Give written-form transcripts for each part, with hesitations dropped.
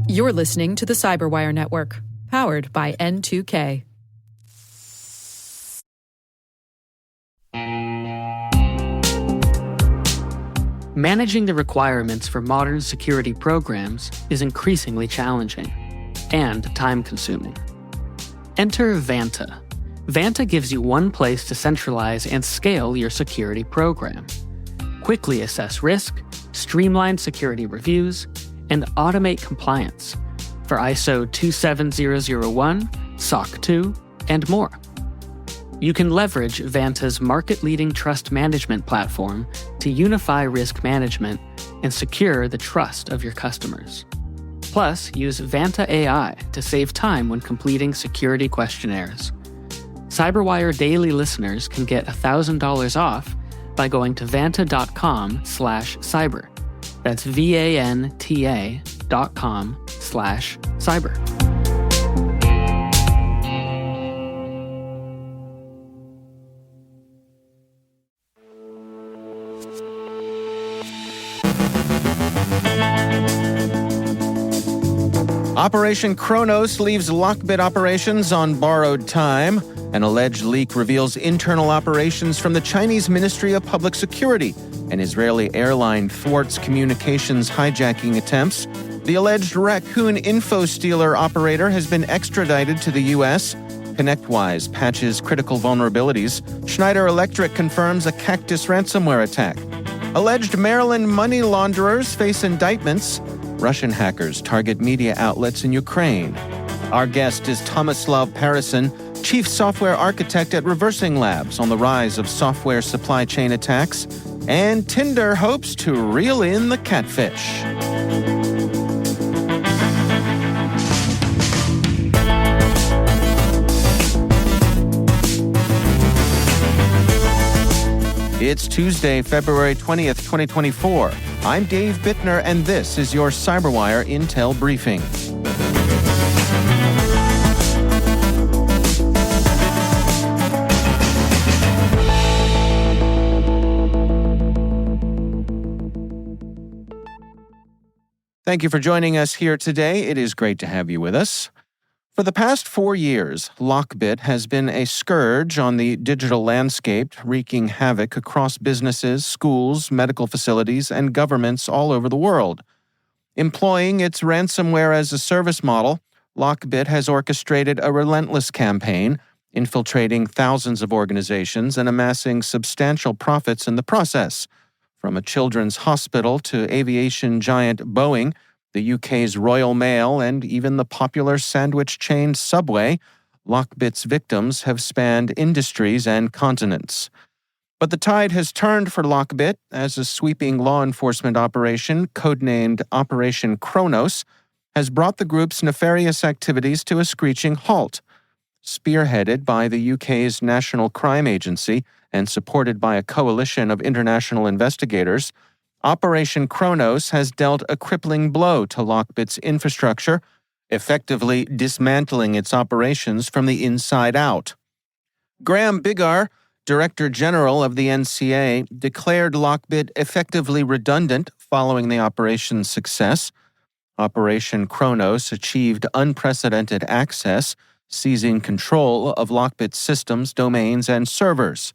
You're listening to the CyberWire Network, powered by N2K. Managing the requirements for modern security programs is increasingly challenging and time-consuming. Enter Vanta. Vanta gives you one place to centralize and scale your security program. Quickly assess risk, streamline security reviews, and automate compliance for ISO 27001, SOC 2, and more. You can leverage Vanta's market-leading trust management platform to unify risk management and secure the trust of your customers. Plus, use Vanta AI to save time when completing security questionnaires. CyberWire Daily listeners can get $1,000 off by going to vanta.com/cyber. That's VANTA.com/cyber. Operation Cronos leaves LockBit operations on borrowed time. An alleged leak reveals internal operations from the Chinese Ministry of Public Security. An Israeli airline thwarts communications hijacking attempts. The alleged Raccoon Infostealer operator has been extradited to the U.S. ConnectWise patches critical vulnerabilities. Schneider Electric confirms a Cactus ransomware attack. Alleged Maryland money launderers face indictments. Russian hackers target media outlets in Ukraine. Our guest is Tomislav Pericin, Chief Software Architect at Reversing Labs, on the rise of software supply chain attacks. And Tinder hopes to reel in the catfish. It's Tuesday, February 20th, 2024. I'm Dave Bittner, and this is your CyberWire Intel Briefing. Thank you for joining us here today. It is great to have you with us. For the past 4 years, LockBit has been a scourge on the digital landscape, wreaking havoc across businesses, schools, medical facilities, and governments all over the world. Employing its ransomware as a service model, LockBit has orchestrated a relentless campaign, infiltrating thousands of organizations and amassing substantial profits in the process. From a children's hospital to aviation giant Boeing, the UK's Royal Mail, and even the popular sandwich chain Subway, LockBit's victims have spanned industries and continents. But the tide has turned for LockBit as a sweeping law enforcement operation, codenamed Operation Cronos, has brought the group's nefarious activities to a screeching halt. Spearheaded by the UK's National Crime Agency and supported by a coalition of international investigators, Operation Cronos has dealt a crippling blow to LockBit's infrastructure, effectively dismantling its operations from the inside out. Graham Bigar, Director General of the NCA, declared LockBit effectively redundant following the operation's success. Operation Cronos achieved unprecedented access, seizing control of LockBit's systems, domains, and servers.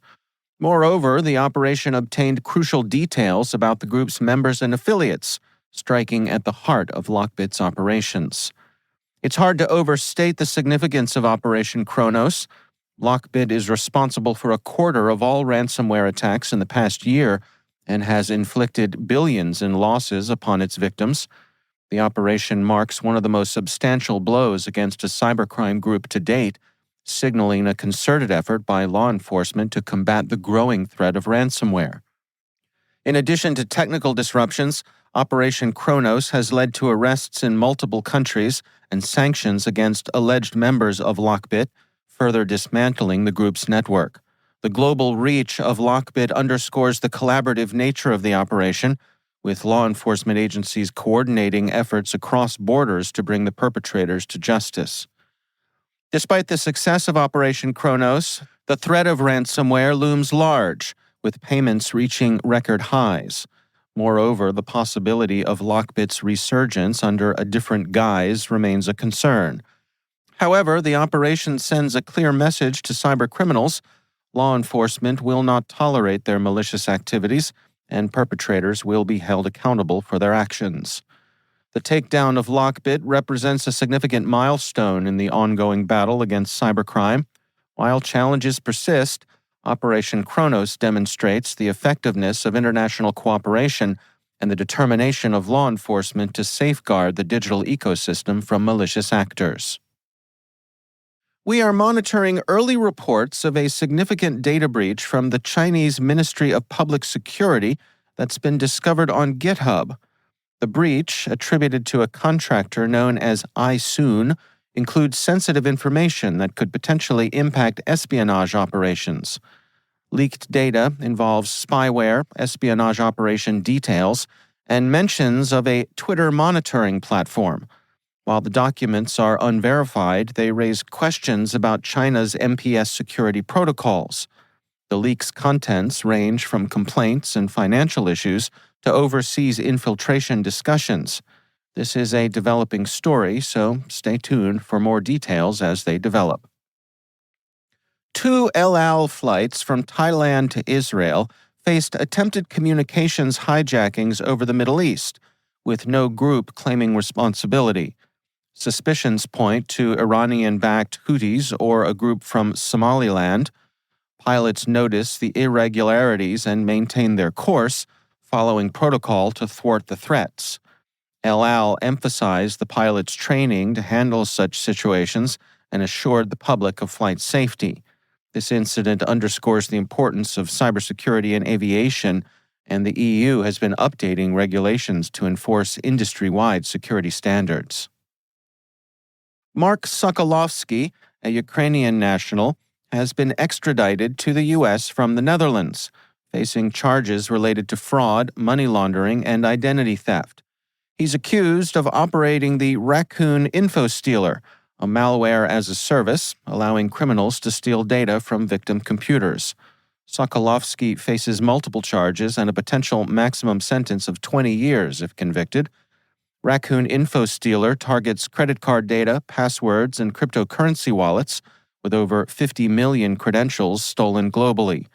Moreover, the operation obtained crucial details about the group's members and affiliates, striking at the heart of LockBit's operations. It's hard to overstate the significance of Operation Cronos. LockBit is responsible for a quarter of all ransomware attacks in the past year and has inflicted billions in losses upon its victims. The operation marks one of the most substantial blows against a cybercrime group to date, signaling a concerted effort by law enforcement to combat the growing threat of ransomware. In addition to technical disruptions, Operation Cronos has led to arrests in multiple countries and sanctions against alleged members of LockBit, further dismantling the group's network. The global reach of LockBit underscores the collaborative nature of the operation, with law enforcement agencies coordinating efforts across borders to bring the perpetrators to justice. Despite the success of Operation Cronos, the threat of ransomware looms large, with payments reaching record highs. Moreover, the possibility of LockBit's resurgence under a different guise remains a concern. However, the operation sends a clear message to cybercriminals. Law enforcement will not tolerate their malicious activities, and perpetrators will be held accountable for their actions. The takedown of LockBit represents a significant milestone in the ongoing battle against cybercrime. While challenges persist, Operation Cronos demonstrates the effectiveness of international cooperation and the determination of law enforcement to safeguard the digital ecosystem from malicious actors. We are monitoring early reports of a significant data breach from the Chinese Ministry of Public Security that's been discovered on GitHub. The breach, attributed to a contractor known as iSoon, includes sensitive information that could potentially impact espionage operations. Leaked data involves spyware, espionage operation details, and mentions of a Twitter monitoring platform. While the documents are unverified, they raise questions about China's MPS security protocols. The leak's contents range from complaints and financial issues to overseas infiltration discussions. This is a developing story, so stay tuned for more details as they develop. 2 El Al flights from Thailand to Israel faced attempted communications hijackings over the Middle East, with no group claiming responsibility. Suspicions point to Iranian-backed Houthis or a group from Somaliland. Pilots notice the irregularities and maintain their course, following protocol to thwart the threats. El Al emphasized the pilots' training to handle such situations and assured the public of flight safety. This incident underscores the importance of cybersecurity in aviation, and the EU has been updating regulations to enforce industry-wide security standards. Mark Sokolovsky, a Ukrainian national, has been extradited to the U.S. from the Netherlands, facing charges related to fraud, money laundering, and identity theft. He's accused of operating the Raccoon Infostealer, a malware as a service, allowing criminals to steal data from victim computers. Sokolovsky faces multiple charges and a potential maximum sentence of 20 years if convicted. Raccoon Infostealer targets credit card data, passwords, and cryptocurrency wallets, with over 50 million credentials stolen globally.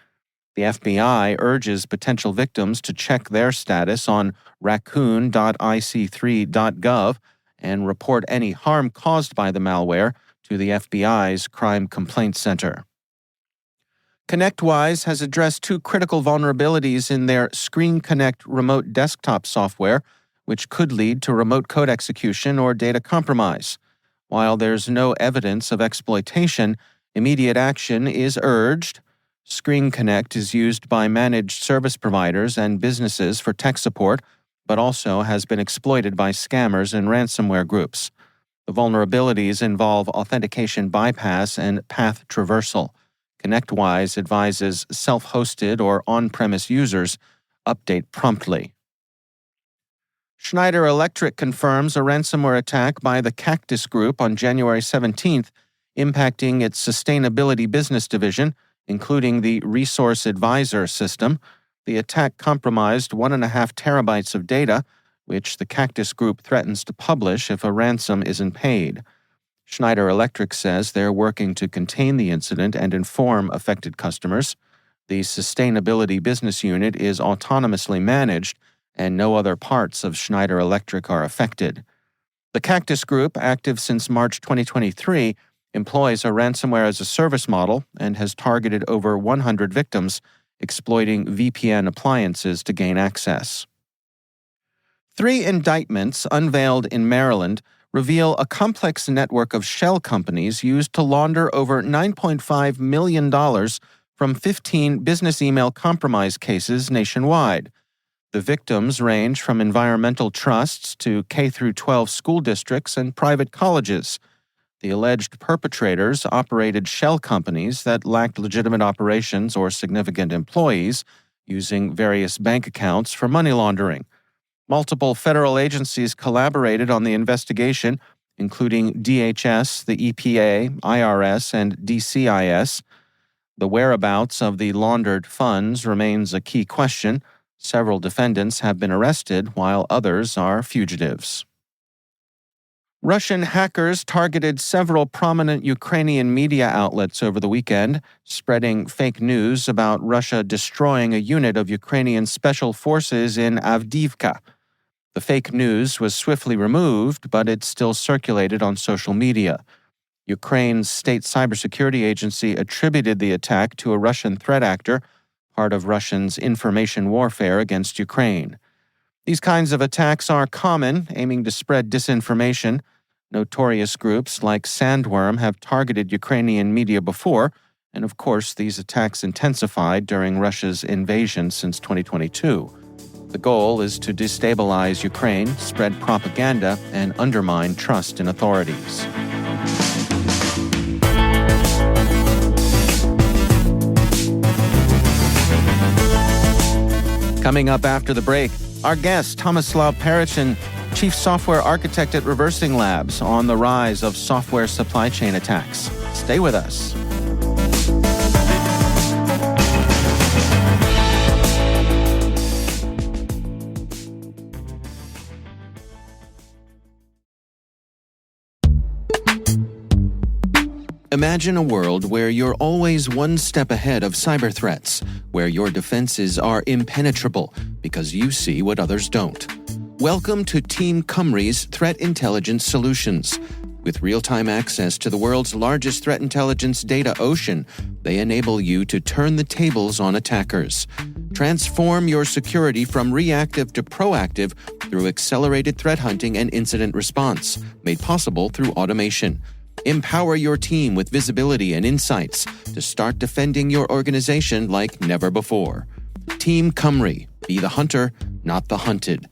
The FBI urges potential victims to check their status on raccoon.ic3.gov and report any harm caused by the malware to the FBI's Crime Complaint Center. ConnectWise has addressed 2 critical vulnerabilities in their Screen Connect remote desktop software, which could lead to remote code execution or data compromise. While there's no evidence of exploitation, immediate action is urged. Screen Connect is used by managed service providers and businesses for tech support, but also has been exploited by scammers and ransomware groups. The vulnerabilities involve authentication bypass and path traversal. ConnectWise advises self-hosted or on-premise users update promptly. Schneider Electric confirms a ransomware attack by the Cactus Group on January 17th, impacting its sustainability business division, including the Resource Advisor system. The attack compromised 1.5 terabytes of data, which the Cactus Group threatens to publish if a ransom isn't paid. Schneider Electric says they're working to contain the incident and inform affected customers. The Sustainability Business Unit is autonomously managed, and no other parts of Schneider Electric are affected. The Cactus Group, active since March 2023, employs a ransomware as a service model and has targeted over 100 victims, exploiting VPN appliances to gain access. 3 indictments unveiled in Maryland reveal a complex network of shell companies used to launder over $9.5 million from 15 business email compromise cases nationwide. The victims range from environmental trusts to K-12 school districts and private colleges. The alleged perpetrators operated shell companies that lacked legitimate operations or significant employees, using various bank accounts for money laundering. Multiple federal agencies collaborated on the investigation, including DHS, the EPA, IRS, and DCIS. The whereabouts of the laundered funds remains a key question. Several defendants have been arrested, while others are fugitives. Russian hackers targeted several prominent Ukrainian media outlets over the weekend, spreading fake news about Russia destroying a unit of Ukrainian special forces in Avdiivka. The fake news was swiftly removed, but it still circulated on social media. Ukraine's state cybersecurity agency attributed the attack to a Russian threat actor, part of Russia's information warfare against Ukraine. These kinds of attacks are common, aiming to spread disinformation. Notorious groups like Sandworm have targeted Ukrainian media before, and of course these attacks intensified during Russia's invasion since 2022. The goal is to destabilize Ukraine, spread propaganda, and undermine trust in authorities. Coming up after the break, our guest, Tomislav Pericin, Chief Software Architect at Reversing Labs, on the rise of software supply chain attacks. Stay with us. Imagine a world where you're always one step ahead of cyber threats, where your defenses are impenetrable because you see what others don't. Welcome to Team Cymru's Threat Intelligence Solutions. With real-time access to the world's largest threat intelligence data ocean, they enable you to turn the tables on attackers. Transform your security from reactive to proactive through accelerated threat hunting and incident response, made possible through automation. Empower your team with visibility and insights to start defending your organization like never before. Team Cymru. Be the hunter, not the hunted.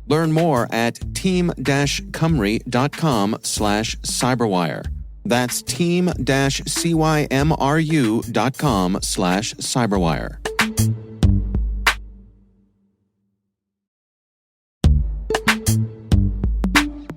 Learn more at team-cymru.com/cyberwire. That's team-cymru.com/cyberwire.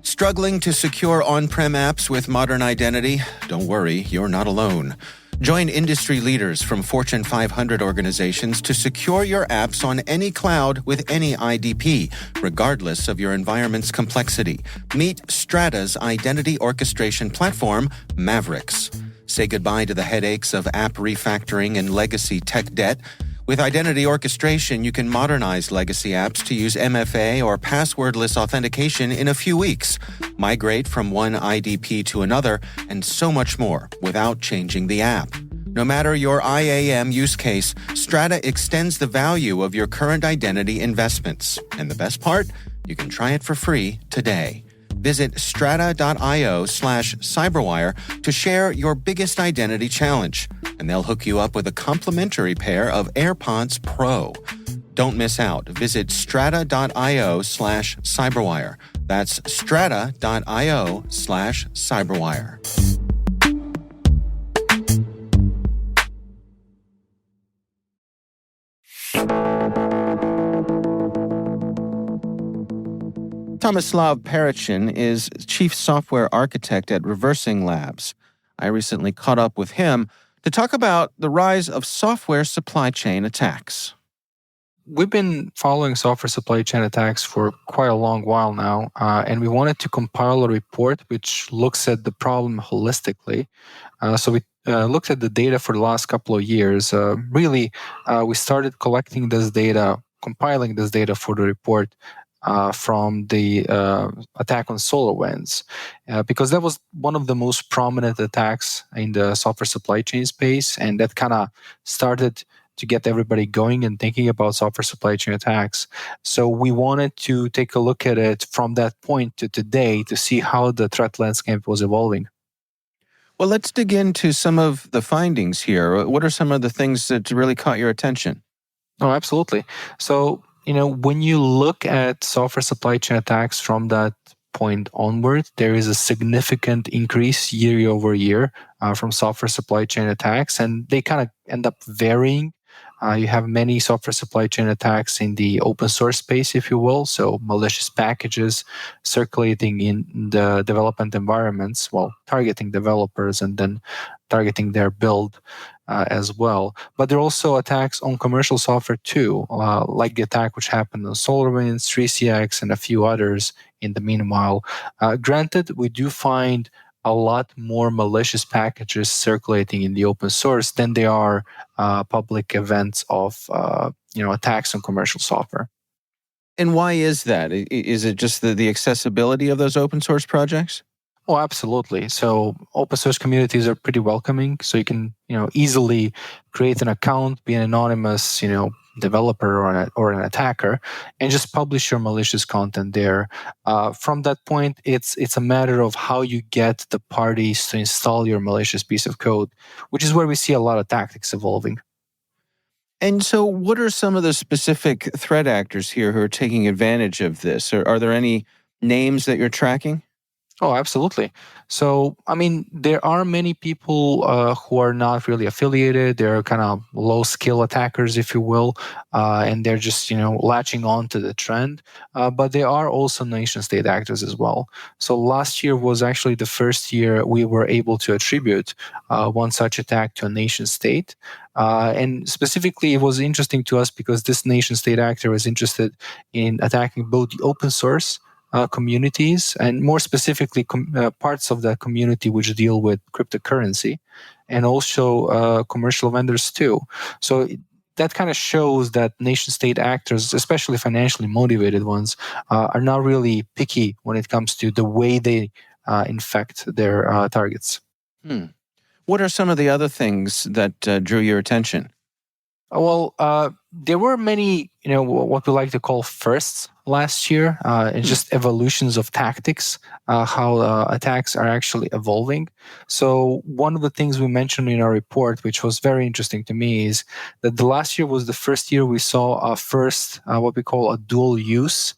Struggling to secure on-prem apps with modern identity? Don't worry, you're not alone. Join industry leaders from Fortune 500 organizations to secure your apps on any cloud with any IDP, regardless of your environment's complexity. Meet Strata's identity orchestration platform, Mavericks. Say goodbye to the headaches of app refactoring and legacy tech debt. With identity orchestration, you can modernize legacy apps to use MFA or passwordless authentication in a few weeks, migrate from one IDP to another, and so much more without changing the app. No matter your IAM use case, Strata extends the value of your current identity investments. And the best part? You can try it for free today. Visit strata.io/cyberwire to share your biggest identity challenge, and they'll hook you up with a complimentary pair of AirPods Pro. Don't miss out. Visit strata.io/cyberwire. That's strata.io/cyberwire. Tomislav Pericin is Chief Software Architect at Reversing Labs. I recently caught up with him to talk about the rise of software supply chain attacks. We've been following software supply chain attacks for quite a long while now, and we wanted to compile a report which looks at the problem holistically. So we looked at the data for the last couple of years. We started collecting this data, compiling this data for the report from the attack on SolarWinds, because that was one of the most prominent attacks in the software supply chain space, and that kind of started to get everybody going and thinking about software supply chain attacks. So we wanted to take a look at it from that point to today to see how the threat landscape was evolving. Well, let's dig into some of the findings here. What are some of the things that really caught your attention? Oh, absolutely. So, when you look at software supply chain attacks from that point onward, there is a significant increase year over year from software supply chain attacks, and they kind of end up varying. You have many software supply chain attacks in the open source space, if you will, so malicious packages circulating in the development environments, targeting developers and then targeting their build. as well. But there are also attacks on commercial software too, like the attack which happened on SolarWinds, 3CX, and a few others in the meanwhile. Granted, we do find a lot more malicious packages circulating in the open source than there are public events of attacks on commercial software. And why is that? Is it just the accessibility of those open source projects? Oh, absolutely. So open source communities are pretty welcoming. So you can, easily create an account, be an anonymous, developer or an attacker, and just publish your malicious content there. From that point, it's a matter of how you get the parties to install your malicious piece of code, which is where we see a lot of tactics evolving. And so, what are some of the specific threat actors here who are taking advantage of this? Or are there any names that you're tracking? Oh, absolutely. So, there are many people who are not really affiliated. They're kind of low-skill attackers, if you will, and they're just, latching on to the trend. But there are also nation-state actors as well. So last year was actually the first year we were able to attribute one such attack to a nation-state. And specifically, it was interesting to us because this nation-state actor was interested in attacking both the open source communities, and more specifically parts of the community which deal with cryptocurrency, and also commercial vendors too. So that kind of shows that nation-state actors, especially financially motivated ones, are not really picky when it comes to the way they infect their targets. What are some of the other things that drew your attention? Well, there were many, what we like to call firsts last year, and just evolutions of tactics, how attacks are actually evolving. So one of the things we mentioned in our report, which was very interesting to me, is that the last year was the first year we saw a first, what we call a dual use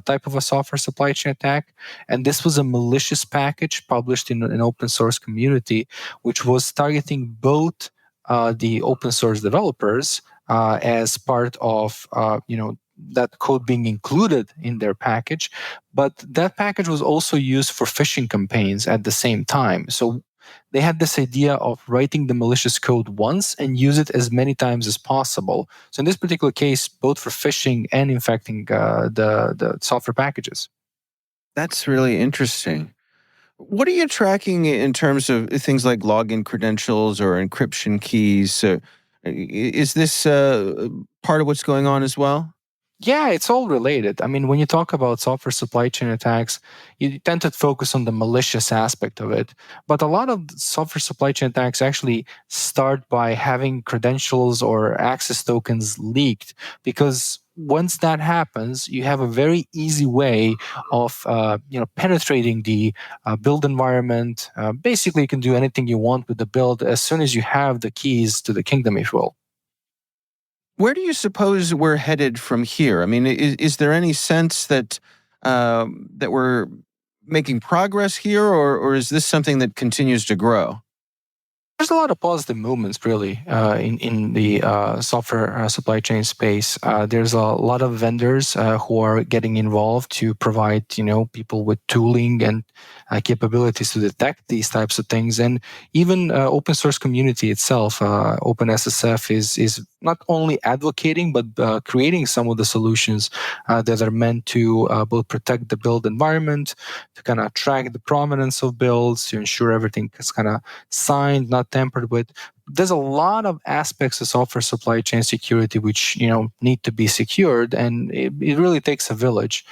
type of a software supply chain attack. And this was a malicious package published in an open source community, which was targeting both the open source developers as part of that code being included in their package, but that package was also used for phishing campaigns at the same time. So they had this idea of writing the malicious code once and use it as many times as possible. So in this particular case, both for phishing and infecting the software packages. That's really interesting. What are you tracking in terms of things like login credentials or encryption keys? Is this part of what's going on as well? Yeah, it's all related. When you talk about software supply chain attacks, you tend to focus on the malicious aspect of it. But a lot of software supply chain attacks actually start by having credentials or access tokens leaked, because once that happens, you have a very easy way of penetrating the build environment. Basically, you can do anything you want with the build as soon as you have the keys to the kingdom, if you will. Where do you suppose we're headed from here? Is there any sense that that we're making progress here, or is this something that continues to grow? There's a lot of positive movements, really, in the software supply chain space. There's a lot of vendors who are getting involved to provide, people with tooling and capabilities to detect these types of things. And even open source community itself, OpenSSF, is not only advocating but creating some of the solutions that are meant to both protect the build environment, to kind of track the provenance of builds, to ensure everything is kind of signed, not tampered with. There's a lot of aspects of software supply chain security which need to be secured, and it really takes a village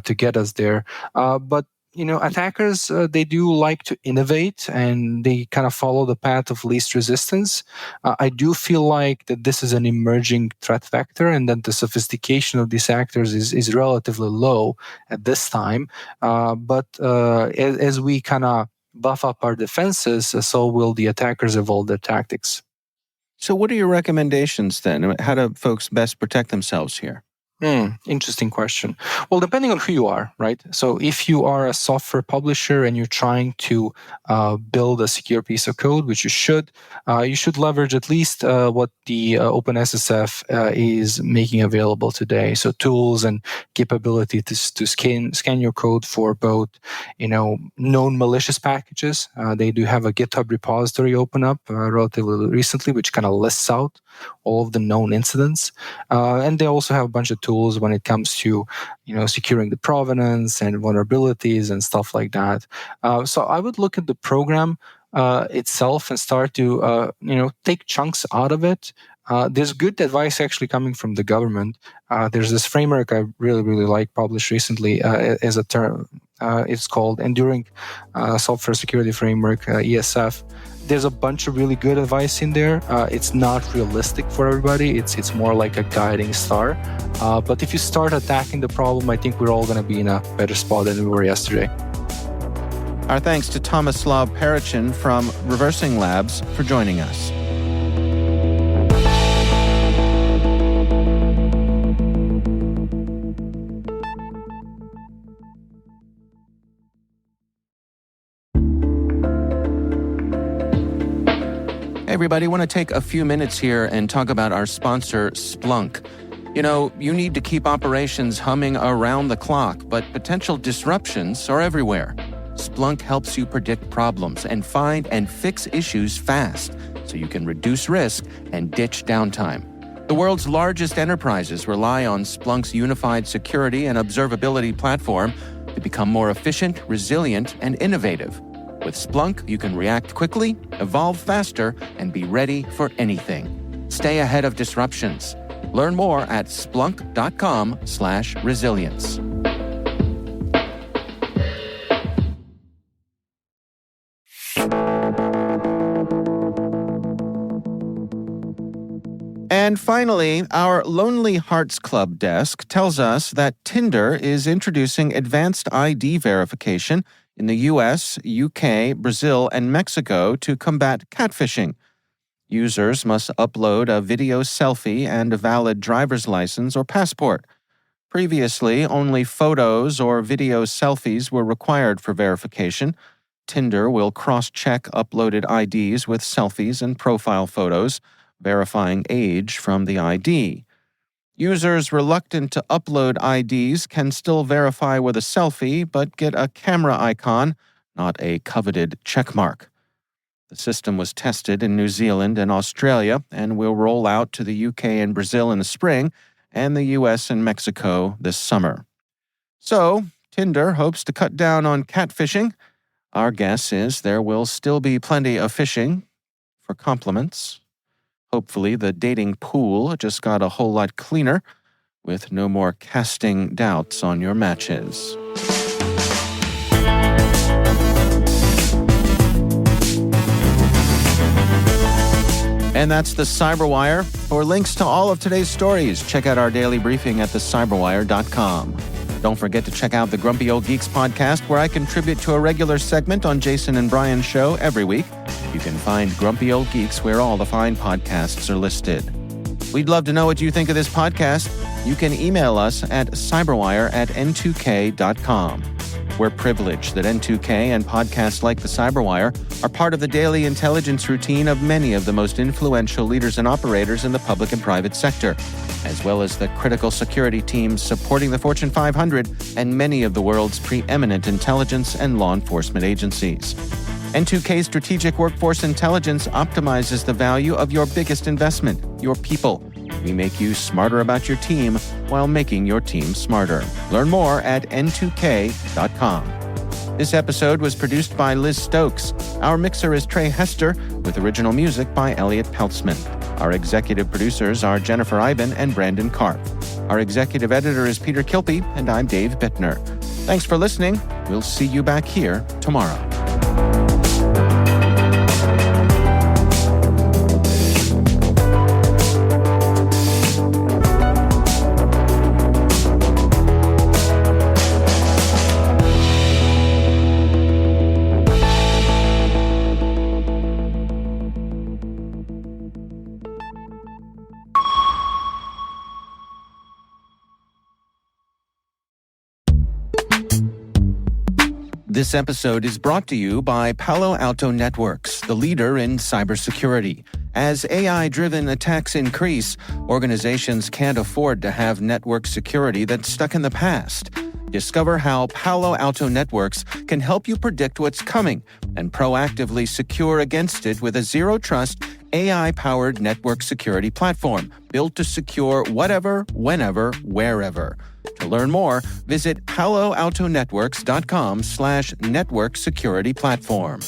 to get us there. But attackers, they do like to innovate, and they kind of follow the path of least resistance. I do feel like that this is an emerging threat vector, and that the sophistication of these actors is relatively low at this time. But as we kind of buff up our defenses, so will the attackers evolve their tactics. So what are your recommendations then? How do folks best protect themselves here? Interesting question. Well, depending on who you are, right? So if you are a software publisher and you're trying to build a secure piece of code, which you should leverage at least what the OpenSSF is making available today. So tools and capability to scan your code for both, known malicious packages. They do have a GitHub repository open up relatively recently, which kind of lists out all of the known incidents. And they also have a bunch of tools when it comes to, securing the provenance and vulnerabilities and stuff like that. So I would look at the program itself and start to, take chunks out of it. There's good advice actually coming from the government. There's this framework I really, really like, published recently as a term. It's called Enduring Software Security Framework, ESF. There's a bunch of really good advice in there. It's not realistic for everybody. It's more like a guiding star. But if you start attacking the problem, I think we're all going to be in a better spot than we were yesterday. Our thanks to Tomislav Pericin from Reversing Labs for joining us. Hey everybody, I want to take a few minutes here and talk about our sponsor, Splunk. You need to keep operations humming around the clock, but potential disruptions are everywhere. Splunk helps you predict problems and find and fix issues fast, so you can reduce risk and ditch downtime. The world's largest enterprises rely on Splunk's unified security and observability platform to become more efficient, resilient, and innovative. With Splunk, you can react quickly, evolve faster, and be ready for anything. Stay ahead of disruptions. Learn more at splunk.com/resilience. And finally, our Lonely Hearts Club desk tells us that Tinder is introducing advanced ID verification in the US, UK, Brazil, and Mexico to combat catfishing. Users must upload a video selfie and a valid driver's license or passport. Previously, only photos or video selfies were required for verification. Tinder will cross-check uploaded IDs with selfies and profile photos, verifying age from the ID. Users reluctant to upload IDs can still verify with a selfie, but get a camera icon, not a coveted checkmark. The system was tested in New Zealand and Australia and will roll out to the UK and Brazil in the spring and the US and Mexico this summer. So, Tinder hopes to cut down on catfishing. Our guess is there will still be plenty of fishing for compliments. Hopefully, the dating pool just got a whole lot cleaner, with no more casting doubts on your matches. And that's the CyberWire. For links to all of today's stories, check out our daily briefing at thecyberwire.com. Don't forget to check out the Grumpy Old Geeks podcast, where I contribute to a regular segment on Jason and Brian's show every week. You can find Grumpy Old Geeks where all the fine podcasts are listed. We'd love to know what you think of this podcast. You can email us at cyberwire@n2k.com. We're privileged that N2K and podcasts like the CyberWire are part of the daily intelligence routine of many of the most influential leaders and operators in the public and private sector, as well as the critical security teams supporting the Fortune 500 and many of the world's preeminent intelligence and law enforcement agencies. N2K Strategic Workforce Intelligence optimizes the value of your biggest investment, your people. We make you smarter about your team while making your team smarter. Learn more at n2k.com. This episode was produced by Liz Stokes. Our mixer is Trey Hester, with original music by Elliot Peltzman. Our executive producers are Jennifer Iben and Brandon Karp. Our executive editor is Peter Kilpie, and I'm Dave Bittner. Thanks for listening. We'll see you back here tomorrow. This episode is brought to you by Palo Alto Networks, the leader in cybersecurity. As AI-driven attacks increase, organizations can't afford to have network security that's stuck in the past. Discover how Palo Alto Networks can help you predict what's coming and proactively secure against it with a zero-trust, AI-powered network security platform built to secure whatever, whenever, wherever. To learn more, visit paloaltonetworks.com/network security platform.